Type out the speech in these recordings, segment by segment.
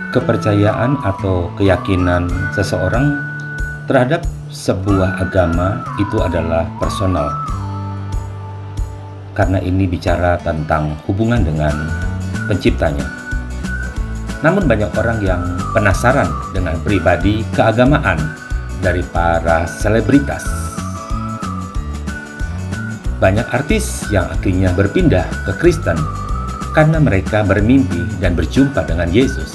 Kepercayaan atau keyakinan seseorang terhadap sebuah agama itu adalah personal, karena ini bicara tentang hubungan dengan penciptanya. Namun banyak orang yang penasaran dengan pribadi keagamaan dari para selebritas. Banyak artis yang akhirnya berpindah ke Kristen karena mereka bermimpi dan berjumpa dengan Yesus.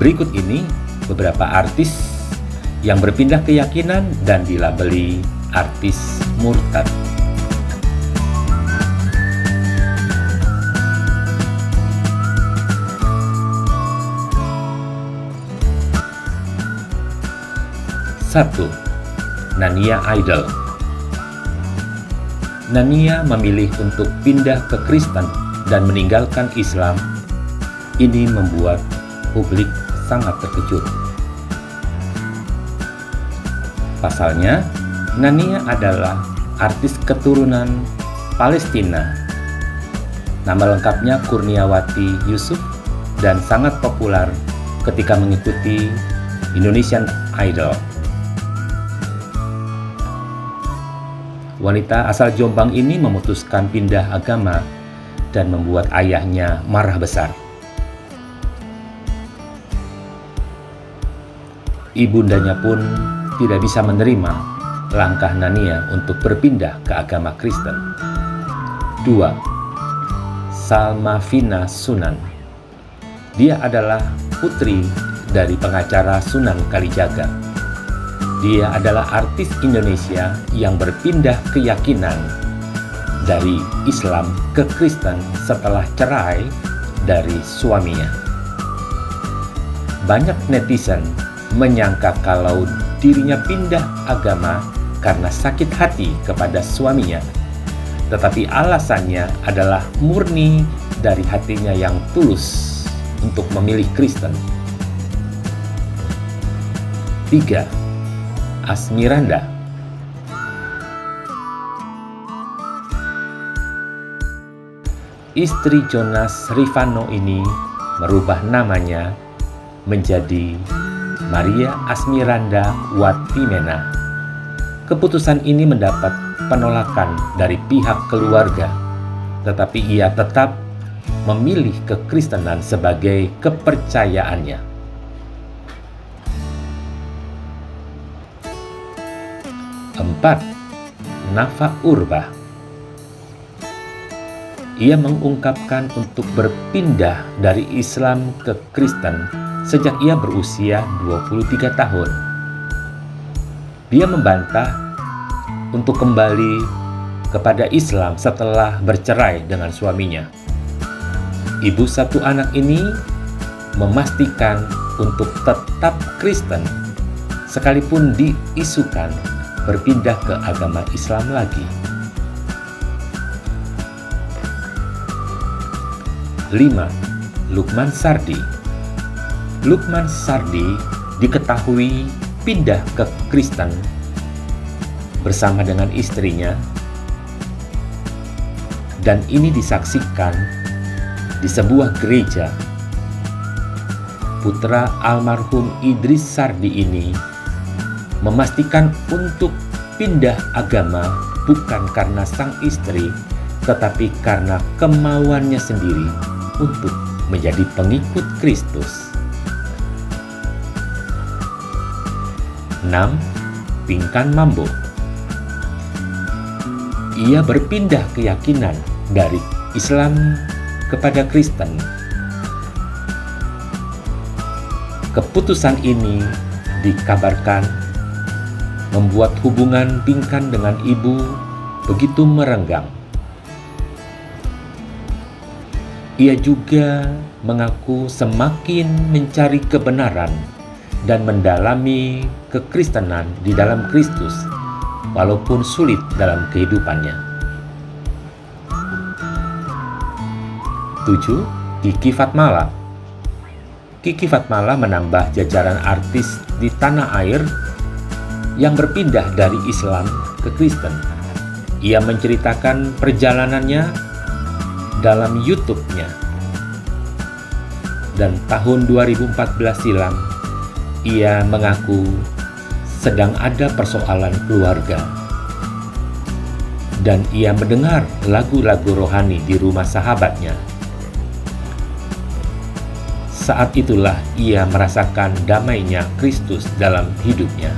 Berikut ini beberapa artis yang berpindah keyakinan dan dilabeli artis murtad. Satu, Nania Idol. Nania memilih untuk pindah ke Kristen dan meninggalkan Islam. Ini membuat publik sangat terkejut. Pasalnya, Nania adalah artis keturunan Palestina. Nama lengkapnya Kurniawati Yusuf dan sangat populer ketika mengikuti Indonesian Idol. Wanita asal Jombang ini memutuskan pindah agama dan membuat ayahnya marah besar. Ibundanya pun tidak bisa menerima langkah Nania untuk berpindah ke agama Kristen. 2. Salma Vina Sunan. Dia adalah putri dari pengacara Sunan Kalijaga. Dia adalah artis Indonesia yang berpindah keyakinan dari Islam ke Kristen setelah cerai dari suaminya. Banyak netizen menyangka kalau dirinya pindah agama karena sakit hati kepada suaminya, tetapi alasannya adalah murni dari hatinya yang tulus untuk memilih Kristen. 3. Asmiranda. Istri Jonas Rifano ini merubah namanya menjadi Maria Asmiranda Watimena. Keputusan ini mendapat penolakan dari pihak keluarga, tetapi ia tetap memilih kekristenan sebagai kepercayaannya. 4. Nafa Urbah. Ia mengungkapkan untuk berpindah dari Islam ke Kristen sejak ia berusia 23 tahun. Dia membantah untuk kembali kepada Islam setelah bercerai dengan suaminya. Ibu satu anak ini memastikan untuk tetap Kristen sekalipun diisukan berpindah ke agama Islam lagi. 5. Lukman Sardi. Lukman Sardi diketahui pindah ke Kristen bersama dengan istrinya, dan ini disaksikan di sebuah gereja. Putra almarhum Idris Sardi ini memastikan untuk pindah agama bukan karena sang istri, tetapi karena kemauannya sendiri untuk menjadi pengikut Kristus. 6. Pinkan Mambo. Ia berpindah keyakinan dari Islam kepada Kristen. Keputusan ini dikabarkan membuat hubungan Pinkan dengan ibu begitu merenggang. Ia juga mengaku semakin mencari kebenaran dan mendalami kekristenan di dalam Kristus, walaupun sulit dalam kehidupannya. 7. Kiki Fatmala. Kiki Fatmala menambah jajaran artis di tanah air yang berpindah dari Islam ke Kristen. Ia menceritakan perjalanannya dalam YouTube-nya. dan tahun 2014 silam ia mengaku sedang ada persoalan keluarga. Dan ia mendengar lagu-lagu rohani di rumah sahabatnya. Saat itulah ia merasakan damainya Kristus dalam hidupnya.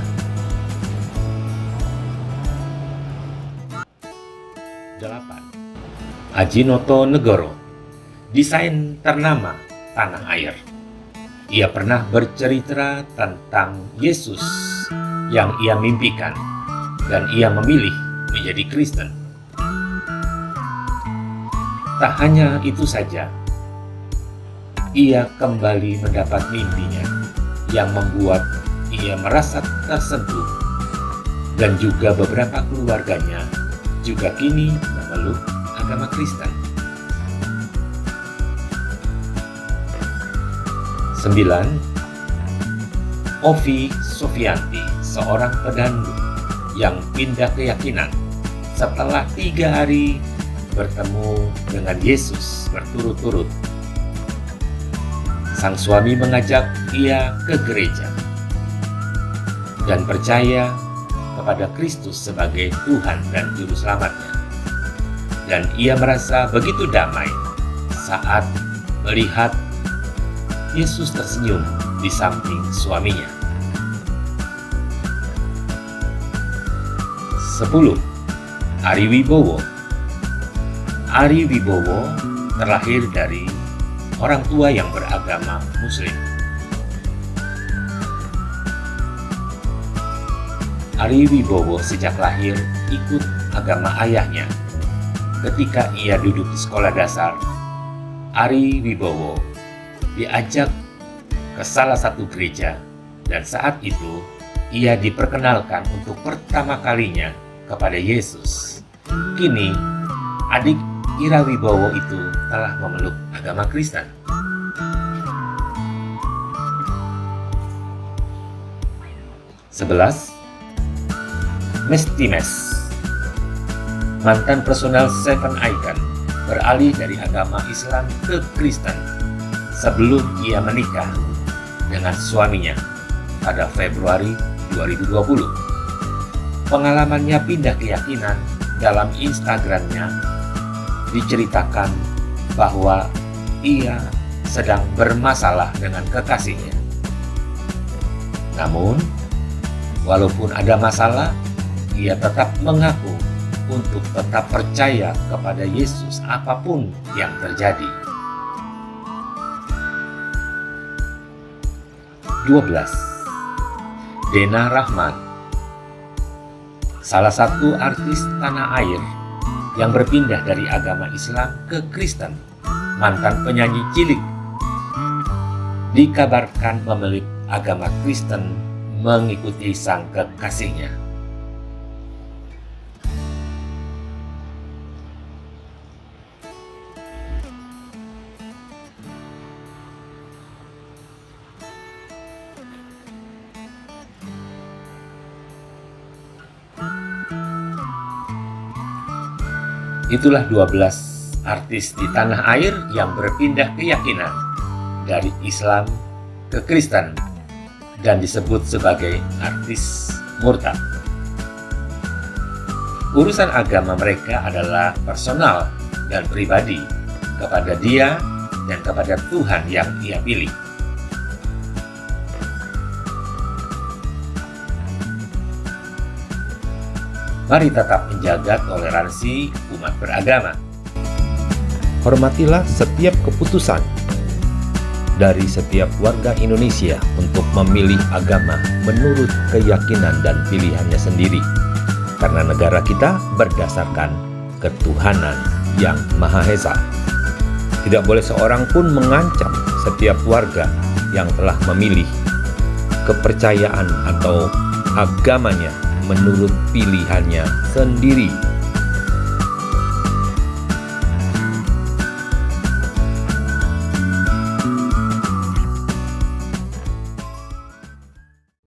8. Ajinoto Negoro, desain ternama tanah air. Ia pernah bercerita tentang Yesus yang ia mimpikan dan ia memilih menjadi Kristen. Tak hanya itu saja, ia kembali mendapat mimpinya yang membuat ia merasa tersentuh, dan juga beberapa keluarganya juga kini memeluk agama Kristen. 9. Ovi Sofianti, seorang pedandu yang pindah keyakinan setelah 3 hari bertemu dengan Yesus berturut-turut. Sang suami mengajak ia ke gereja dan percaya kepada Kristus sebagai Tuhan dan Juru Selamatnya. Dan ia merasa begitu damai saat melihat Yesus tersenyum di samping suaminya. 10. Ari Wibowo. Ari Wibowo terlahir dari orang tua yang beragama Muslim. Ari Wibowo sejak lahir ikut agama ayahnya. Ketika ia duduk di sekolah dasar, Ari Wibowo diajak ke salah satu gereja, dan saat itu ia diperkenalkan untuk pertama kalinya kepada Yesus. Kini, adik Ira Wibowo itu telah memeluk agama Kristen. 11. Mestimes, mantan personel Seven Icon, beralih dari agama Islam ke Kristen sebelum ia menikah dengan suaminya pada Februari 2020. Pengalamannya pindah keyakinan dalam Instagramnya diceritakan bahwa ia sedang bermasalah dengan kekasihnya. Namun, walaupun ada masalah, ia tetap mengaku untuk tetap percaya kepada Yesus apapun yang terjadi. 12. Dena Rahman, salah satu artis tanah air yang berpindah dari agama Islam ke Kristen, mantan penyanyi cilik, dikabarkan memilih agama Kristen mengikuti sang kekasihnya. Itulah 12 artis di tanah air yang berpindah keyakinan dari Islam ke Kristen dan disebut sebagai artis murtad. Urusan agama mereka adalah personal dan pribadi kepada dia dan kepada Tuhan yang ia pilih. Mari tetap menjaga toleransi umat beragama. Hormatilah setiap keputusan dari setiap warga Indonesia untuk memilih agama menurut keyakinan dan pilihannya sendiri, karena negara kita berdasarkan ketuhanan yang Maha Esa. Tidak boleh seorang pun mengancam setiap warga yang telah memilih kepercayaan atau agamanya menurut pilihannya sendiri.